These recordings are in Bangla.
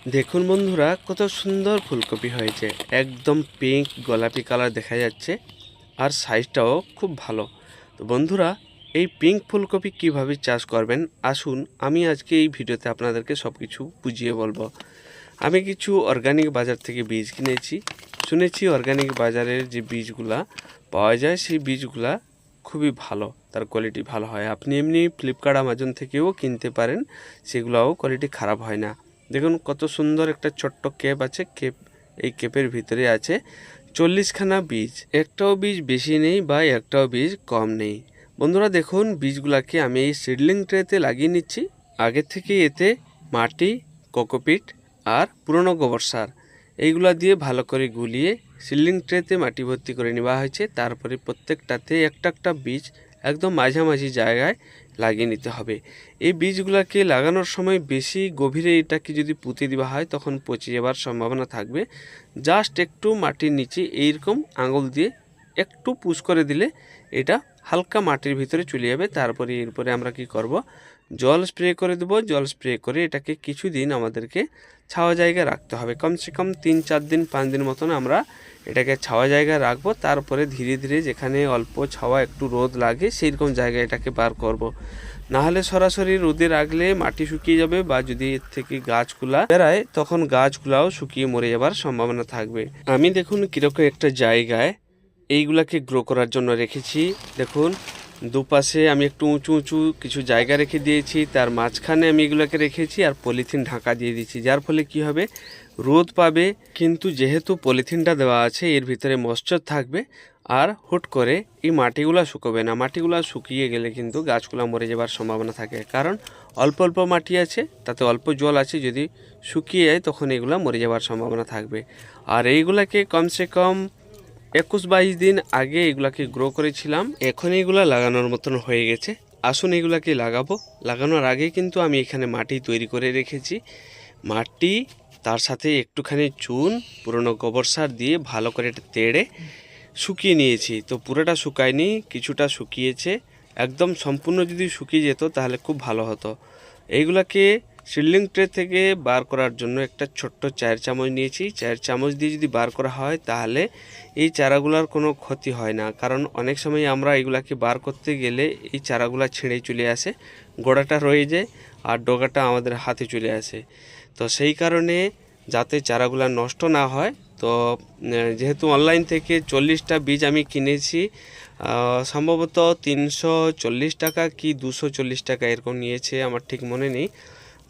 দেখুন বন্ধুরা, কত সুন্দর ফুলকপি হয়েছে। একদম পিঙ্ক গোলাপি কালার দেখা যাচ্ছে, আর সাইজটাও খুব ভালো। তো বন্ধুরা, এই পিঙ্ক ফুলকপি কিভাবে চাষ করবেন আসুন আমি আজকে এই ভিডিওতে আপনাদেরকে সব কিছু বুঝিয়ে বলবো। আমি কিছু অর্গানিক বাজার থেকে বীজ কিনেছি। শুনেছি অর্গানিক বাজারের যে বীজগুলা পাওয়া যায় সেই বীজগুলা খুবই ভালো, তার কোয়ালিটি ভালো হয়। আপনি এমনি ফ্লিপকার্ট আমাজন থেকেও কিনতে পারেন, সেগুলাও কোয়ালিটি খারাপ হয় না। দেখুন কত সুন্দর একটা ছোট্ট কেপ আছে। এই কেপের ভিতরে আছে 40খানা বীজ। একটাও বীজ বেশি নেই বা একটাও বীজ কম নেই। বন্ধুরা দেখুন, বীজগুলাকে আমি এই সিডলিং ট্রেতে লাগিয়ে নিচ্ছি। আগে থেকে এতে মাটি, কোকোপিট আর পুরনো গোবর সার এইগুলা দিয়ে ভালো করে গুলিয়ে সিডলিং ট্রেতে মাটি ভর্তি করে নেওয়া হয়েছে। তারপরে প্রত্যেকটাতে একটা একটা বীজ একদম মাঝামাঝি জায়গায় লাগিয়ে নিতে হবে। এই বীজগুলোকে লাগানোর সময় বেশি গভীরে এটাকে যদি পুঁতে দেওয়া হয় তখন পচে যাওয়ার সম্ভাবনা থাকবে। জাস্ট একটু মাটির নিচে এইরকম আঙুল দিয়ে একটু পুশ করে দিলে এটা হালকা মাটির ভিতরে চলে যাবে। তারপরে এরপরে আমরা কি করব, জল স্প্রে করে দেবো। জল স্প্রে করে এটাকে কিছুদিন আমাদেরকে ছাওয়া জায়গায় রাখতে হবে। কমসে কম 3-4 দিন 5 দিন মতন আমরা এটাকে ছাওয়া জায়গায় রাখবো। তারপরে ধীরে ধীরে যেখানে অল্প ছাওয়া একটু রোদ লাগে সেই রকম জায়গায় এটাকে বার করব। নাহলে সরাসরি রোদে রাখলে মাটি শুকিয়ে যাবে, বা যদি এর থেকে গাছগুলা বেরায় তখন গাছগুলাও শুকিয়ে মরে যাবার সম্ভাবনা থাকবে। আমি দেখুন কিরকম একটা জায়গায় এইগুলাকে গ্রো করার জন্য রেখেছি। দেখুন দুপাশে আমি একটু উঁচু উঁচু কিছু জায়গা রেখে দিয়েছি, তার মাঝখানে আমি এগুলোকে রেখেছি আর পলিথিন ঢাকা দিয়ে দিয়েছি, যার ফলে কি হবে, রোদ পাবে। কিন্তু যেহেতু পলিথিনটা দেওয়া আছে এর ভিতরে ময়েশ্চার থাকবে, আর হুট করে এই মাটিগুলো শুকোবে না। মাটিগুলো শুকিয়ে গেলে কিন্তু গাছগুলো মরে যাবার সম্ভাবনা থাকে, কারণ অল্প অল্প মাটি আছে, তাতে অল্প জল আছে। যদি শুকিয়ে যায় তখন এগুলো মরে যাবার সম্ভাবনা থাকবে। আর এইগুলাকে কমসে কম 21-22 দিন আগে এগুলাকে গ্রো করেছিলাম। এখন এগুলা লাগানোর মতন হয়ে গেছে। আসুন এগুলাকে লাগাবো। লাগানোর আগে কিন্তু আমি এখানে মাটি তৈরি করে রেখেছি। মাটি, তার সাথে একটুখানি চুন, পুরনো গোবর সার দিয়ে ভালো করে এটা তেড়ে শুকিয়ে নিয়েছি। তো পুরোটা শুকায়নি, কিছুটা শুকিয়েছে। একদম সম্পূর্ণ যদি শুকিয়ে যেত তাহলে খুব ভালো হতো। এইগুলাকে সিডলিং ট্রে থেকে বার করার জন্য একটা ছোট্ট 4 চামচ নিয়েছি। 4 চামচ দিয়ে যদি বার করা হয় তাহলে এই চারাগুলার কোনো ক্ষতি হয় না, কারণ অনেক সময় আমরা এগুলাকে বার করতে গেলে এই চারাগুলা ছিঁড়ে চলে আসে, গোড়াটা রয়ে যায় আর ডগাটা আমাদের হাতে চলে আসে। তো সেই কারণে যাতে চারাগুলা নষ্ট না হয়, তো যেহেতু অনলাইন থেকে 40টা বীজ আমি কিনেছি, সম্ভবত 340 টাকা কি 240 টাকা এরকম নিয়েছে, আমার ঠিক মনে নেই।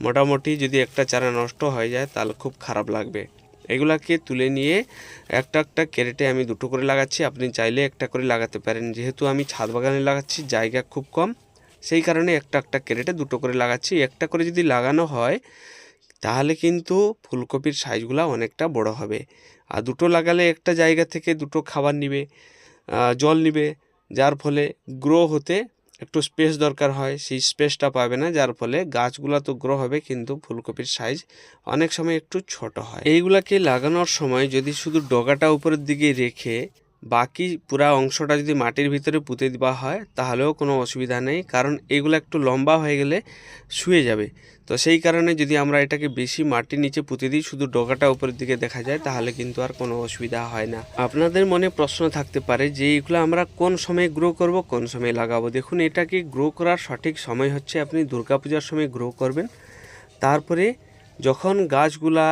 মোটামুটি যদি একটা চারা নষ্ট হয়ে যায় তাহলে খুব খারাপ লাগবে। এগুলাকে তুলে নিয়ে একটা একটা ক্যারেটে আমি দুটো করে লাগাচ্ছি। আপনি চাইলে একটা করে লাগাতে পারেন। যেহেতু আমি ছাদ বাগানে লাগাচ্ছি, জায়গা খুব কম, সেই কারণে একটা একটা ক্যারেটে দুটো করে লাগাচ্ছি। একটা করে যদি লাগানো হয় তাহলে কিন্তু ফুলকপির সাইজগুলো অনেকটা বড় হবে। আর দুটো লাগালে একটা জায়গা থেকে দুটো খাবার নিবে, জল নিবে, যার ফলে গ্রো হতে একটু স্পেস দরকার হয়, সেই স্পেসটা পাবে না। যার ফলে গাছগুলো তো গ্রো হবে কিন্তু ফুলকপির সাইজ অনেক সময় একটু ছোট হয়। এইগুলাকে লাগানোর সময় যদি শুধু ডগাটা উপরের দিকে রেখে বাকি পুরা অংশটা যদি মাটির ভিতরে পুঁতে দেওয়া হয় তাহলেও কোনো অসুবিধা নেই, কারণ এগুলো একটু লম্বা হয়ে গেলে শুয়ে যাবে। তো সেই কারণে যদি আমরা এটাকে বেশি মাটির নিচে পুঁতে দিই, শুধু ডগাটা উপরের দিকে দেখা যায়, তাহলে কিন্তু আর কোনো অসুবিধা হয় না। আপনাদের মনে প্রশ্ন থাকতে পারে যে এইগুলো আমরা কোন সময় গ্রো করব, কোন সময় লাগাবো। দেখুন, এটাকে গ্রো করার সঠিক সময় হচ্ছে আপনি দুর্গাপূজার সময় গ্রো করবেন। তারপরে যখন গাছগুলা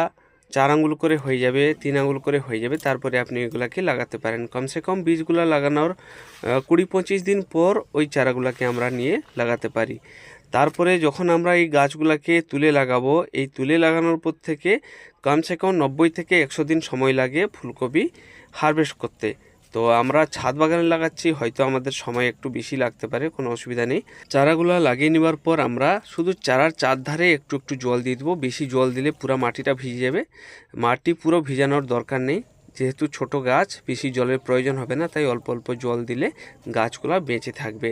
4 আঙ্গুল করে হয়ে যাবে, 3 আঙ্গুল করে হয়ে যাবে, তারপরে আপনি এগুলাকে লাগাতে পারেন। কমসে কম বীজগুলা লাগানোর 20-25 দিন পর ওই চারাগুলাকে আমরা নিয়ে লাগাতে পারি। তারপরে যখন আমরা এই গাছগুলাকে তুলে লাগাবো, এই তুলে লাগানোর পর থেকে কমসে কম 90 থেকে 100 দিন সময় লাগে ফুলকপি হারভেস্ট করতে। তো আমরা ছাদ বাগানে লাগাচ্ছি, হয়তো আমাদের সময় একটু বেশি লাগতে পারে, কোনো অসুবিধা নেই। চারাগুলো লাগিয়ে নেওয়ার পর আমরা শুধু চারার চারধারে একটু একটু জল দিয়ে দেবো। বেশি জল দিলে পুরো মাটিটা ভিজে যাবে। মাটি পুরো ভিজানোর দরকার নেই, যেহেতু ছোট গাছ বেশি জলের প্রয়োজন হবে না, তাই অল্প অল্প জল দিলে গাছগুলো বেঁচে থাকবে।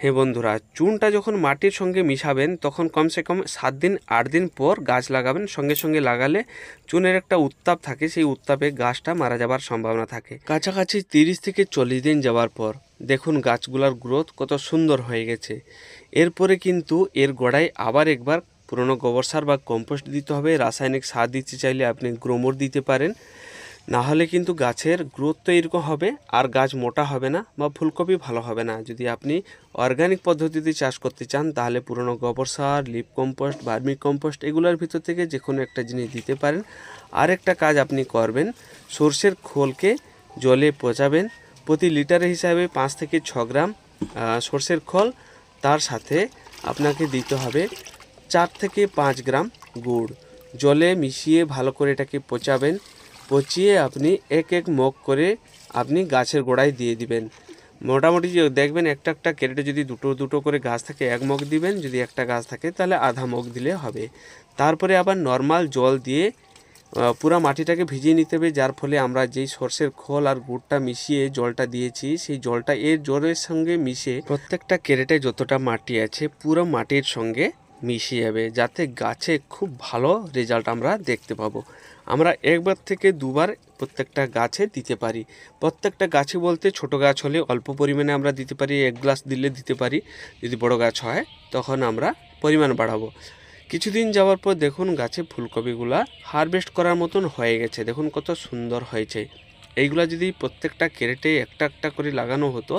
হ্যাঁ বন্ধুরা, চুনটা যখন মাটির সঙ্গে মিশাবেন তখন কমসে কম 7 দিন 8 দিন পর গাছ লাগাবেন। সঙ্গে সঙ্গে লাগালে চুনের একটা উত্তাপ থাকে, সেই উত্তাপে গাছটা মারা যাবার সম্ভাবনা থাকে। কাছাকাছি 30 থেকে 40 দিন যাওয়ার পর দেখুন গাছগুলোর গ্রোথ কত সুন্দর হয়ে গেছে। এরপরে কিন্তু এর গোড়ায় আবার একবার পুরনো গোবর সার বা কম্পোস্ট দিতে হবে। রাসায়নিক সার দিতে চাইলে আপনি গ্রোমোর দিতে পারেন, না হলে কিন্তু গাছের গ্রোথ তো এরকম হবে আর গাছ মোটা হবে না বা ফুলকপি ভালো হবে না। যদি আপনি অর্গানিক পদ্ধতিতে চাষ করতে চান তাহলে পুরনো গোবর সার, লিপ কম্পোস্ট, ভার্মি কম্পোস্ট এগুলোর ভিতর থেকে যে কোনো একটা জিনিস দিতে পারেন। আর একটা কাজ আপনি করবেন, সর্ষের খোলকে জলে পচাবেন। প্রতি লিটার হিসাবে 5 থেকে 6 গ্রাম সর্ষের খোল, তার সাথে আপনাকে দিতে হবে 4 থেকে 5 গ্রাম গুড়। জলে মিশিয়ে ভালো করে এটাকে পচাবেন। পচিয়ে আপনি এক এক মগ করে আপনি গাছের গোড়ায় দিয়ে দিবেন। মোটামুটি দেখবেন একটা একটা ক্যারেটে যদি দুটো দুটো করে গাছ থাকে 1 মগ দিবেন, যদি একটা গাছ থাকে তাহলে আধা মগ দিলে হবে। তারপরে আবার নর্মাল জল দিয়ে পুরো মাটিটাকে ভিজিয়ে নিতে হবে, যার ফলে আমরা যেই সর্ষের খোল আর গুড়টা মিশিয়ে জলটা দিয়েছি সেই জলটা এর জলের সঙ্গে মিশে প্রত্যেকটা ক্যারেটে যতটা মাটি আছে পুরো মাটির সঙ্গে মিশে যাবে, যাতে গাছে খুব ভালো রেজাল্ট আমরা দেখতে পাবো। আমরা একবার থেকে দুবার প্রত্যেকটা গাছে দিতে পারি। প্রত্যেকটা গাছে বলতে ছোট গাছ হলে অল্প পরিমাণে আমরা দিতে পারি, 1 গ্লাস দিলে দিতে পারি। যদি বড় গাছ হয় তখন আমরা পরিমাণ বাড়াবো। কিছুদিন যাওয়ার পর দেখুন গাছে ফুলকপিগুলা হারভেস্ট করার মতন হয়ে গেছে। দেখুন কত সুন্দর হয়েছে। এইগুলা যদি প্রত্যেকটা ক্যারেটে একটা একটা করে লাগানো হতো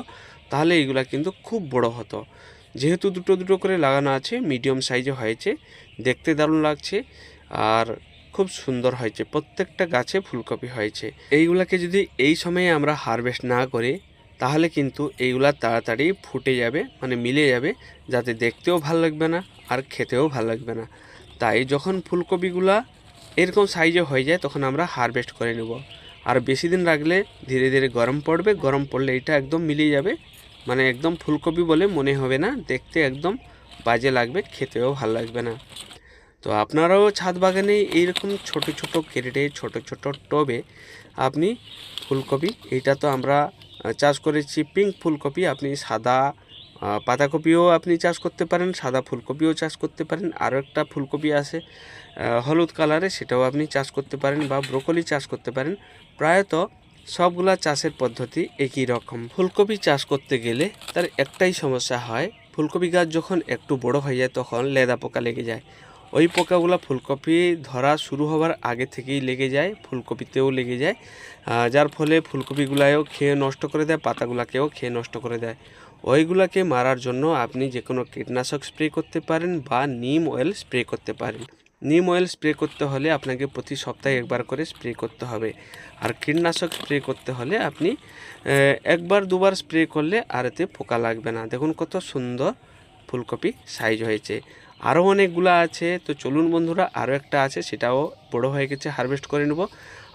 তাহলে এইগুলা কিন্তু খুব বড় হতো। যেহেতু দুটো দুটো করে লাগানো আছে, মিডিয়াম সাইজে হয়েছে, দেখতে দারুণ লাগছে আর খুব সুন্দর হয়েছে। প্রত্যেকটা গাছে ফুলকপি হয়েছে। এইগুলাকে যদি এই সময়ে আমরা হারভেস্ট না করি তাহলে কিন্তু এইগুলা তাড়াতাড়ি ফুটে যাবে, মানে মিলে যাবে, যাতে দেখতেও ভালো লাগবে না আর খেতেও ভালো লাগবে না। তাই যখন ফুলকপিগুলা এরকম সাইজে হয়ে যায় তখন আমরা হারভেস্ট করে নেব। আর বেশি দিন রাখলে ধীরে ধীরে গরম পড়বে, গরম পড়লে এটা একদম মিলে যাবে, মানে একদম ফুলকপি বলে মনে হবে না, দেখতে একদম বাজে লাগবে, খেতেও ভালো লাগবে না। তো আপনারাও ছাদ বাগানে এইরকম ছোট ছোট ক্যারেটে ছোট ছোট টবে আপনি ফুলকপি, এইটা তো আমরা চাষ করেছি পিঙ্ক ফুলকপি, আপনি সাদা পাতাকপিও আপনি চাষ করতে পারেন, সাদা ফুলকপিও চাষ করতে পারেন। আরও একটা ফুলকপি আছে হলুদ কালারে, সেটাও আপনি চাষ করতে পারেন, বা ব্রোকলি চাষ করতে পারেন। প্রায়ত সবগুলা চাষের পদ্ধতি একই রকম। ফুলকপি চাষ করতে গেলে তার একটাই সমস্যা হয়, ফুলকপি গাছ যখন একটু বড় হয়ে যায় তখন লেদা পোকা লেগে যায়। ওই পোকাগুলো ফুলকপি ধরা শুরু হওয়ার আগে থেকেই লেগে যায়, ফুলকপিতেও লেগে যায়, যার ফলে ফুলকপিগুলাও খেয়ে নষ্ট করে দেয়, পাতাগুলাকেও খেয়ে নষ্ট করে দেয়। ওইগুলাকে মারার জন্য আপনি যে কোনো কীটনাশক স্প্রে করতে পারেন বা নিম অয়েল স্প্রে করতে পারেন। নিম অয়েল স্প্রে করতে হলে আপনাকে প্রতি সপ্তাহে একবার করে স্প্রে করতে হবে। আর কীটনাশক স্প্রে করতে হলে আপনি একবার দুবার স্প্রে করলে আর এতে পোকা লাগবে না। দেখুন কত সুন্দর ফুলকপি সাইজ হয়েছে। আরও অনেকগুলো আছে, তো চলুন বন্ধুরা, আরও একটা আছে, সেটাও বড় হয়ে গেছে, হারভেস্ট করে নেব।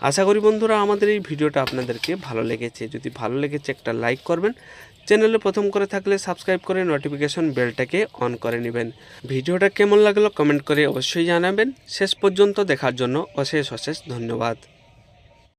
আশা করি বন্ধুরা আমাদের এই ভিডিওটা আপনাদেরকে ভালো লেগেছে। যদি ভালো লেগেছে একটা লাইক করবেন, চ্যানেলে প্রথম করে থাকলে সাবস্ক্রাইব করে নোটিফিকেশন বেলটাকে অন করে নেবেন। ভিডিওটা কেমন লাগলো কমেন্ট করে অবশ্যই জানাবেন। শেষ পর্যন্ত দেখার জন্য অশেষ অশেষ ধন্যবাদ।